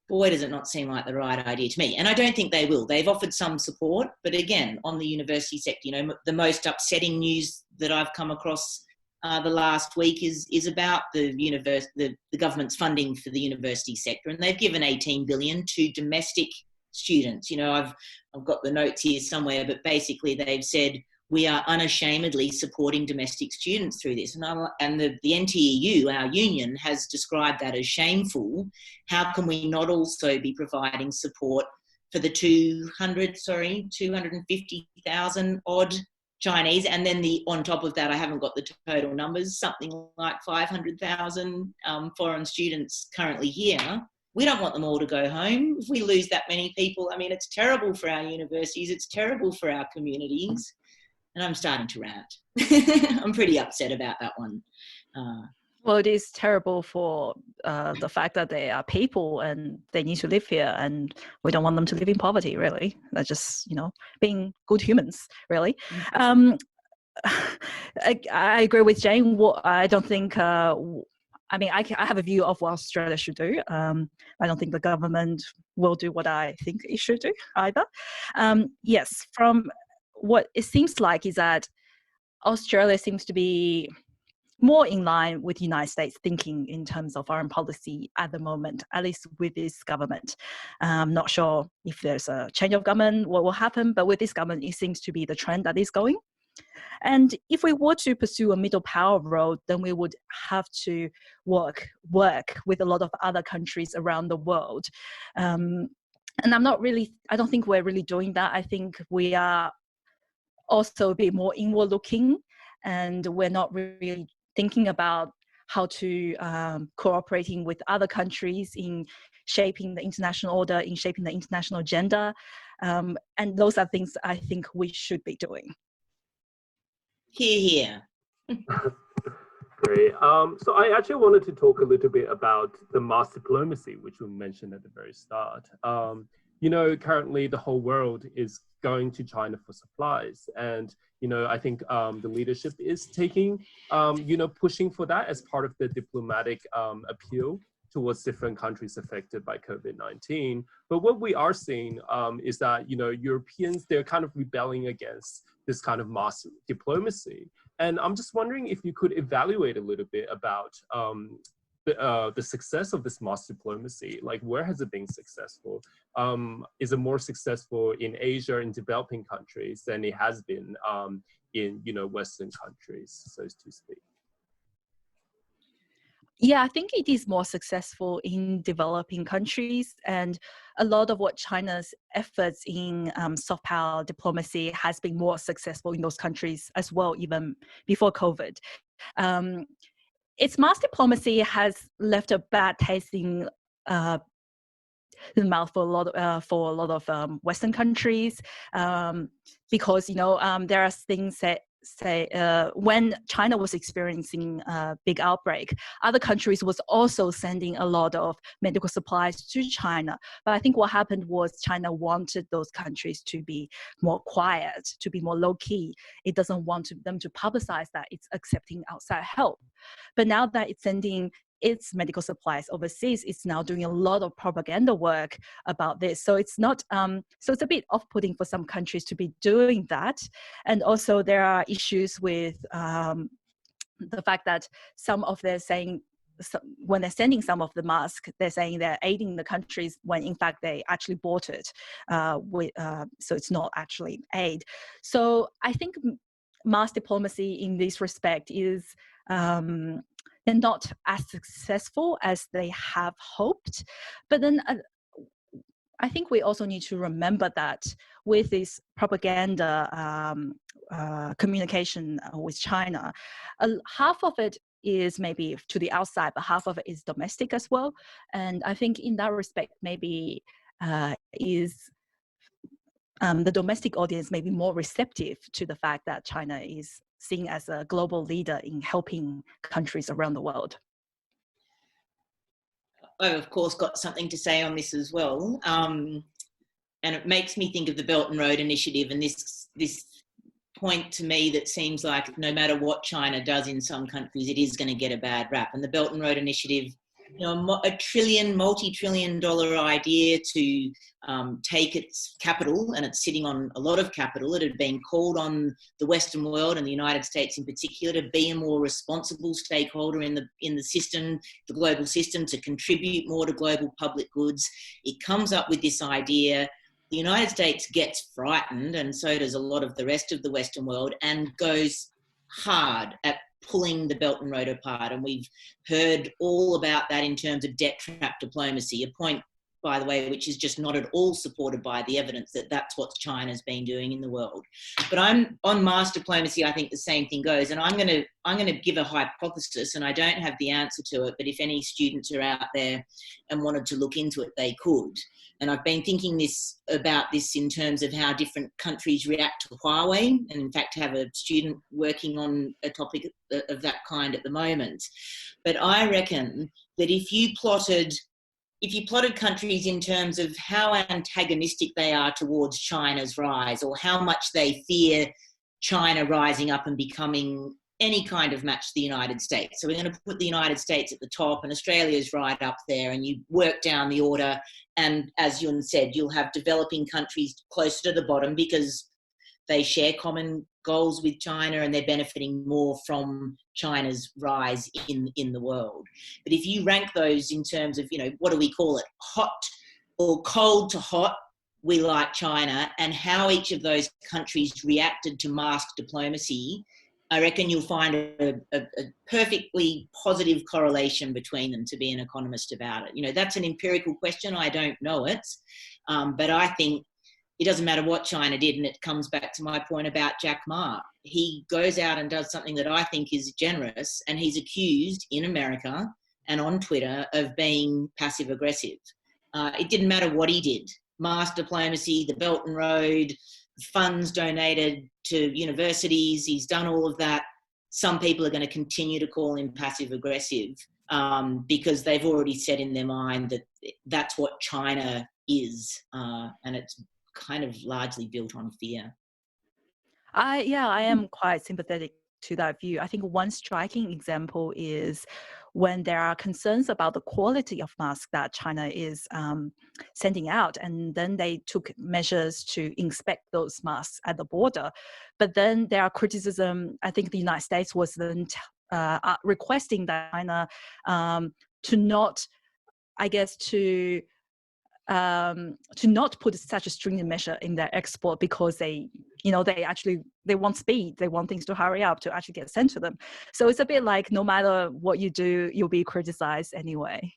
boy, does it not seem like the right idea to me. And I don't think they will. They've offered some support, but again, on the university sector, the most upsetting news that I've come across the last week is about the government's funding for the university sector, and they've given $18 billion to domestic students. I've got the notes here somewhere, but basically they've said we are unashamedly supporting domestic students through this. And the NTEU, our union, has described that as shameful. How can we not also be providing support for the 250,000 odd Chinese? And then on top of that, I haven't got the total numbers, something like 500,000 foreign students currently here. We don't want them all to go home. If we lose that many people, it's terrible for our universities. It's terrible for our communities. And I'm starting to rant. I'm pretty upset about that one. Well, it is terrible for the fact that they are people and they need to live here, and we don't want them to live in poverty, really. They're just, being good humans, really. I agree with Jane. I don't think... I have a view of what Australia should do. I don't think the government will do what I think it should do either. Yes, from what it seems like is that Australia seems to be more in line with the United States thinking in terms of foreign policy at the moment, at least with this government. I'm not sure if there's a change of government, what will happen, but with this government, it seems to be the trend that is going. And if we were to pursue a middle power road, then we would have to work with a lot of other countries around the world. And I don't think we're really doing that. I think we are also a bit more inward looking, and we're not really thinking about how to cooperating with other countries in shaping the international order, in shaping the international agenda. And those are things I think we should be doing. Hear, hear. Great. So I actually wanted to talk a little bit about the mass diplomacy, which we mentioned at the very start. Currently the whole world is going to China for supplies. And, I think the leadership is taking, pushing for that as part of the diplomatic appeal towards different countries affected by COVID-19. But what we are seeing is that, Europeans, they're kind of rebelling against this kind of mass diplomacy. And I'm just wondering if you could evaluate a little bit about the success of this mass diplomacy. Like, where has it been successful? Is it more successful in Asia, in developing countries, than it has been in, Western countries, so to speak? Yeah, I think it is more successful in developing countries, and a lot of what China's efforts in soft power diplomacy has been more successful in those countries as well, even before COVID. Its mass diplomacy has left a bad taste in the mouth for a lot of Western countries, because there are things that say when China was experiencing a big outbreak, other countries was also sending a lot of medical supplies to China. But I think what happened was China wanted those countries to be more quiet, to be more low-key. It doesn't want them to publicize that it's accepting outside help. But now that it's sending its medical supplies overseas, it's now doing a lot of propaganda work about this. So it's not, so it's a bit off-putting for some countries to be doing that. And also there are issues with the fact that some of they're saying, when they're sending some of the masks, they're saying they're aiding the countries when in fact they actually bought it. So it's not actually aid. So I think mass diplomacy in this respect is they're not as successful as they have hoped. But then I think we also need to remember that with this propaganda communication with China, half of it is maybe to the outside, but half of it is domestic as well. And I think in that respect, maybe is the domestic audience may be more receptive to the fact that China is seen as a global leader in helping countries around the world. I've of course got something to say on this as well, and it makes me think of the Belt and Road Initiative and this point to me that seems like no matter what China does in some countries, it is going to get a bad rap. And the Belt and Road Initiative, you know, a multi-trillion-dollar idea to take its capital, and it's sitting on a lot of capital. It had been called on the Western world and the United States in particular to be a more responsible stakeholder in the system, the global system, to contribute more to global public goods. It comes up with this idea. The United States gets frightened, and so does a lot of the rest of the Western world, and goes hard at pulling the Belt and Road apart. And we've heard all about that in terms of debt trap diplomacy, a point, by the way, which is just not at all supported by the evidence that that's what China's been doing in the world. But I'm on mass diplomacy. I think the same thing goes, and I'm going to give a hypothesis, and I don't have the answer to it, but if any students are out there and wanted to look into it, they could. And I've been thinking about this in terms of how different countries react to Huawei, and in fact have a student working on a topic of that kind at the moment. But I reckon that if you plotted countries in terms of how antagonistic they are towards China's rise, or how much they fear China rising up and becoming any kind of match to the United States. So we're going to put the United States at the top and Australia's right up there, and you work down the order. And as Yun said, you'll have developing countries closer to the bottom because they share common goals with China and they're benefiting more from China's rise in the world. But if you rank those in terms of, you know, what do we call it? Hot or cold to hot, we like China, and how each of those countries reacted to mask diplomacy, I reckon you'll find a perfectly positive correlation between them, to be an economist about it. You know, that's an empirical question. I don't know it. But I think it doesn't matter what China did, and it comes back to my point about Jack Ma. He goes out and does something that I think is generous, and he's accused in America and on Twitter of being passive-aggressive. It didn't matter what he did. Mask diplomacy, the Belt and Road, funds donated to universities, he's done all of that. Some people are going to continue to call him passive-aggressive because they've already said in their mind that that's what China is, and it's kind of largely built on fear. I am quite sympathetic to that view. I think one striking example is when there are concerns about the quality of masks that China is sending out, and then they took measures to inspect those masks at the border. But then there are criticism. I think the United States was then requesting that China to not, I guess, to not put such a stringent measure in their export, because they want speed, they want things to hurry up to actually get sent to them. So it's a bit like no matter what you do, you'll be criticized anyway.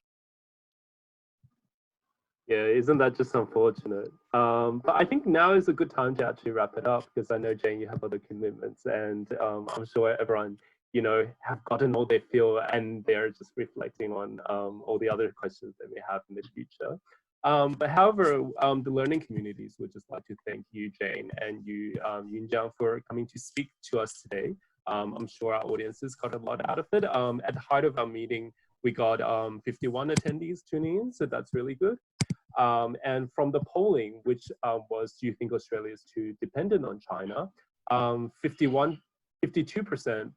Yeah, isn't that just unfortunate? But I think now is a good time to actually wrap it up, because I know, Jane, you have other commitments, and I'm sure everyone, you know, have gotten all they feel, and they're just reflecting on all the other questions that we have in the future. But however, the learning communities would just like to thank you, Jane, and you, Xinjiang, for coming to speak to us today. I'm sure our audiences got a lot out of it. At the height of our meeting, we got 51 attendees tuning in, so that's really good. And from the polling, which was, do you think Australia is too dependent on China? 52%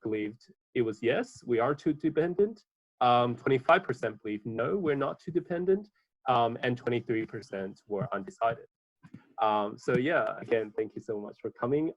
believed it was yes, we are too dependent. 25% believed no, we're not too dependent. And 23% were undecided. So yeah, again, thank you so much for coming.